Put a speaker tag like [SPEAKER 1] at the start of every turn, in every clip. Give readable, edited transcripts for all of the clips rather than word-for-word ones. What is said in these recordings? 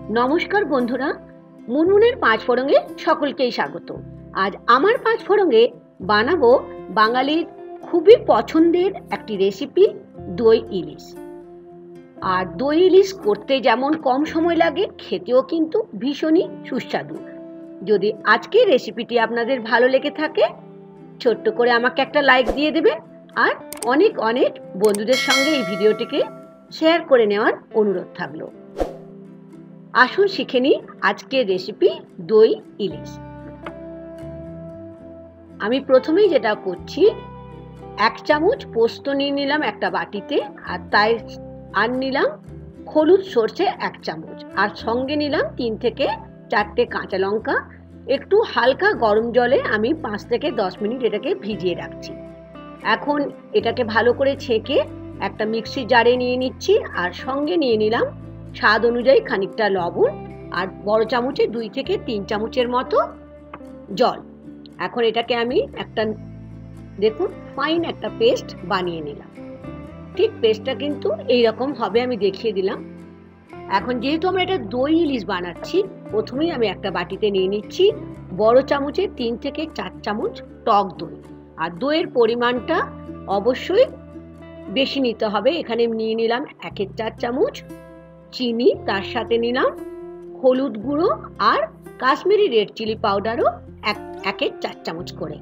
[SPEAKER 1] নমস্কার বন্ধুরা, মুনমুনের পাঁচ ফোড়ঙে সকলকেই স্বাগত। আজ আমার পাঁচ ফোড়ঙে বানাবো বাঙালির খুবই পছন্দের একটি রেসিপি, দই ইলিশ। আর দই ইলিশ করতে যেমন কম সময় লাগে, খেতেও কিন্তু ভীষণই সুস্বাদু। যদি আজকের রেসিপিটি আপনাদের ভালো লেগে থাকে, ছোট্ট করে আমাকে একটা লাইক দিয়ে দেবে আর অনেক অনেক বন্ধুদের সঙ্গে এই ভিডিওটিকে শেয়ার করে নেওয়ার অনুরোধ থাকলো। আসুন শিখে নিই আজকের রেসিপি, দই ইলিশ। আমি প্রথমেই যেটা করছি, 1 চামচ পোস্ত নিয়ে নিলাম একটা বাটিতে, আর নিলাম হলুদ সর্ষে 1 চামচ, আর সঙ্গে নিলাম 3 থেকে 4টে কাঁচা লঙ্কা। একটু হালকা গরম জলে আমি 5 থেকে 10 মিনিট এটাকে ভিজিয়ে রাখছি। এখন এটাকে ভালো করে ছেঁকে একটা মিক্সি জারে নিয়ে নিচ্ছি, আর সঙ্গে নিয়ে নিলাম স্বাদ অনুযায়ী খানিকটা লবণ আর বড় চামচে 2 থেকে 3 চামচের মতো জল। এখন এটাকে আমি দেখুন ফাইন একটা পেস্ট বানিয়ে নিলাম। ঠিক পেস্টটা কিন্তু এইরকম হবে, আমি দেখিয়ে দিলাম। এখন যেহেতু আমরা এটা দই ইলিশ বানাচ্ছি, প্রথমেই আমি একটা বাটিতে নিয়ে নিচ্ছি বড় চামচে 3 থেকে 4 চামচ টক দই। আর দইয়ের পরিমাণটা অবশ্যই বেশি নিতে হবে। এখানে নিয়ে নিলাম 1/4 চামচ চিনি, তার সাথে নিলাম হলুদ গুঁড়ো আর কাশ্মীরি রেড চিলি পাউডারও 1/4 চামচ করে।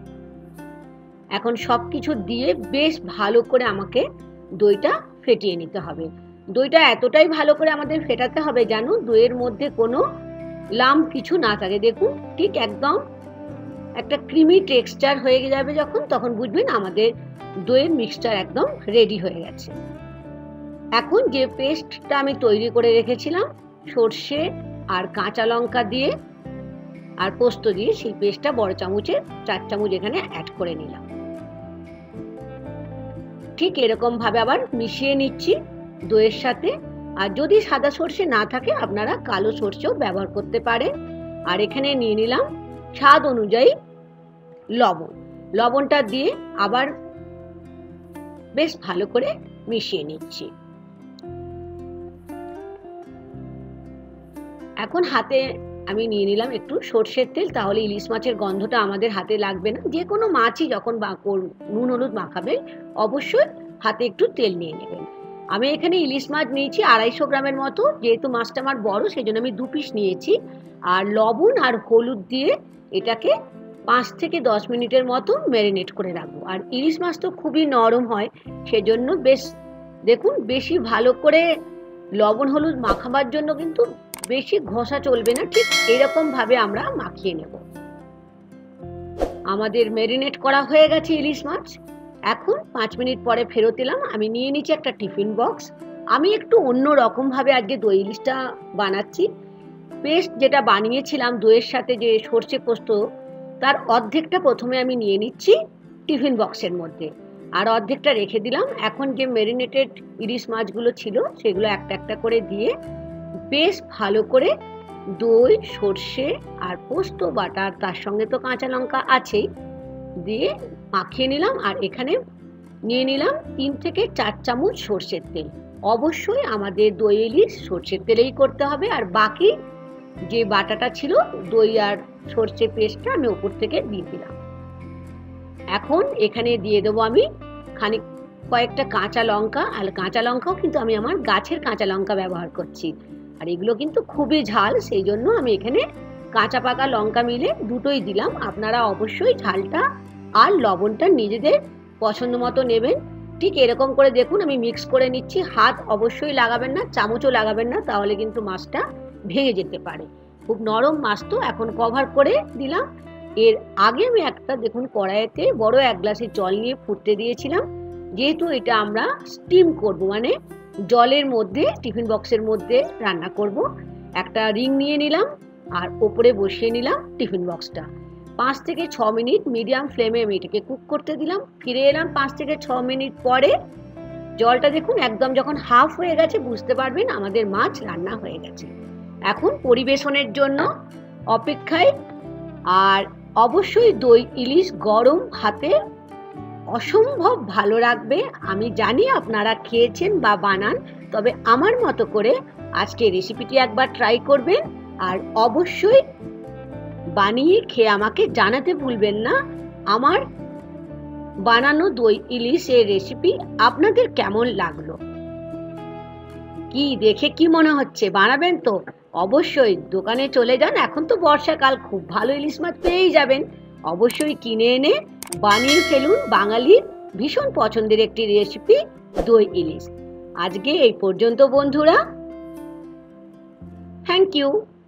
[SPEAKER 1] এখন সব কিছু দিয়ে বেশ ভালো করে আমাকে দইটা ফেটিয়ে নিতে হবে। দইটা এতটাই ভালো করে আমাদের ফেটাতে হবে যেন দইয়ের মধ্যে কোনো লাম্প কিছু না থাকে। দেখুন ঠিক একদম একটা ক্রিমি টেক্সচার হয়ে যাবে যখন, তখন বুঝবেন আমাদের দইয়ের মিক্সচার একদম রেডি হয়ে গেছে। এখন যে পেস্টটা আমি তৈরি করে রেখেছিলাম সর্ষে আর কাঁচা লঙ্কা দিয়ে আর পোস্ত দিয়ে, সেই পেস্টটা বড় চামচে 4 চামচ এখানে অ্যাড করে নিলাম। ঠিক এরকম ভাবে আবার মিশিয়ে নিচ্ছি দইয়ের সাথে। আর যদি সাদা সর্ষে না থাকে আপনারা কালো সর্ষেও ব্যবহার করতে পারেন। আর এখানে নিয়ে নিলাম স্বাদ অনুযায়ী লবণ। লবণটা দিয়ে আবার বেশ ভালো করে মিশিয়ে নিচ্ছি। এখন হাতে আমি নিয়ে নিলাম একটু সর্ষের তেল, তাহলে ইলিশ মাছের গন্ধটা আমাদের হাতে লাগবে না। যে কোনো মাছই যখন নুন হলুদ মাখাবেন অবশ্যই হাতে একটু তেল নিয়ে নেবেন। আমি এখানে ইলিশ মাছ নিয়েছি 250 গ্রামের মতো। যেহেতু মাছটা আমার বড়, সেই জন্য আমি 2 পিস নিয়েছি। আর লবণ আর হলুদ দিয়ে এটাকে 5 থেকে 10 মিনিটের মতো ম্যারিনেট করে রাখবো। আর ইলিশ মাছ তো খুবই নরম হয়, সেজন্য দেখুন বেশি ভালো করে লবণ হলুদ মাখাবার জন্য কিন্তু বেশি ঘষা চলবে না। ঠিক এরকম ভাবে আমরা মাখিয়ে নেব। আমাদের ম্যারিনেট করা হয়ে গেছে ইলিশ মাছ। এখন 5 মিনিট পরে ফেরত এলাম। আমি নিয়ে নিচ্ছি একটা টিফিন বক্স। আমি একটু অন্য রকম ভাবে আজকে দই ইলিশটা বানাচ্ছি। পেস্ট যেটা বানিয়েছিলাম দইয়ের সাথে, যে সর্ষে পোস্ত, তার অর্ধেকটা প্রথমে আমি নিয়ে নিচ্ছি টিফিন বক্সের মধ্যে, আর অর্ধেকটা রেখে দিলাম। এখন যে ম্যারিনেটেড ইলিশ মাছগুলো ছিল সেগুলো একটা একটা করে দিয়ে বেশ ভালো করে দই, সর্ষে আর পোস্ত বাটা, তার সঙ্গে তো কাঁচা লঙ্কা আছেই, দিয়ে মাখিয়ে নিলাম। আর এখানে নিয়ে নিলাম 3 থেকে 4 চামচ সর্ষের তেল। অবশ্যই আমাদের দই ইলিশ সর্ষের তেলেই করতে হবে। আর বাকি যে বাটাটা ছিল দই আর সর্ষে পেস্টটা আমি উপর থেকে দিয়ে দিলাম। এখন এখানে দিয়ে দেবো আমি কয়েকটা কাঁচা লঙ্কা। আর কাঁচা লঙ্কাও কিন্তু আমি আমার গাছের কাঁচা লঙ্কা ব্যবহার করছি। আর এগুলো কিন্তু খুবই ঝাল, সেই জন্য আমি এখানে কাঁচা পাকা লঙ্কা মিলে দুটোই দিলাম। আপনারা অবশ্যই ঝালটা আর লবণটা নিজেদের পছন্দ মতো নেবেন। ঠিক এরকম করে দেখুন আমি মিক্স করে নিচ্ছি। হাত অবশ্যই লাগাবেন না, চামচও লাগাবেন না, তাহলে কিন্তু মাছটা ভেঙে যেতে পারে। খুব নরম মাছ তো। এখন কভার করে দিলাম। এর আগে আমি দেখুন কড়াইতে বড় 1 গ্লাসের জল নিয়ে ফুটতে দিয়েছিলাম। যেহেতু এটা আমরা স্টিম করব, মানে জলের মধ্যে টিফিন বক্সের মধ্যে রান্না করব, একটা রিং নিয়ে নিলাম আর ওপরে বসিয়ে নিলাম টিফিন বক্সটা। 5 থেকে 6 মিনিট মিডিয়াম ফ্লেমে আমি এটাকে কুক করতে দিলাম। ফিরে এলাম 5 থেকে 6 মিনিট পরে। জলটা দেখুন একদম যখন হাফ হয়ে গেছে, বুঝতে পারবেন আমাদের মাছ রান্না হয়ে গেছে। এখন পরিবেশনের জন্য অপেক্ষায়। আর অবশ্যই দই ইলিশ গরম ভাতে অসম্ভব ভালো লাগবে। আমি জানি আপনারা খেয়েছেন বা বানান, তবে আমার মতো করে আজকে রেসিপিটি একবার ট্রাই করবেন আর অবশ্যই বানিয়ে খেয়ে আমাকে জানাতে ভুলবেন না আমার বানানো দই ইলিশের রেসিপি আপনাদের কেমন লাগলো। কি দেখে কি মনে হচ্ছে, বানাবেন তো? অবশ্যই দোকানে চলে যান, এখন তো বর্ষাকাল, খুব ভালো ইলিশ মাছ পেয়েই যাবেন। অবশ্যই কিনে এনে বানিয়ে ফেলুন বাঙালির ভীষণ পছন্দের একটি রেসিপি দই ইলিশ। আজকে এই পর্যন্ত বন্ধুরা, থ্যাংক ইউ।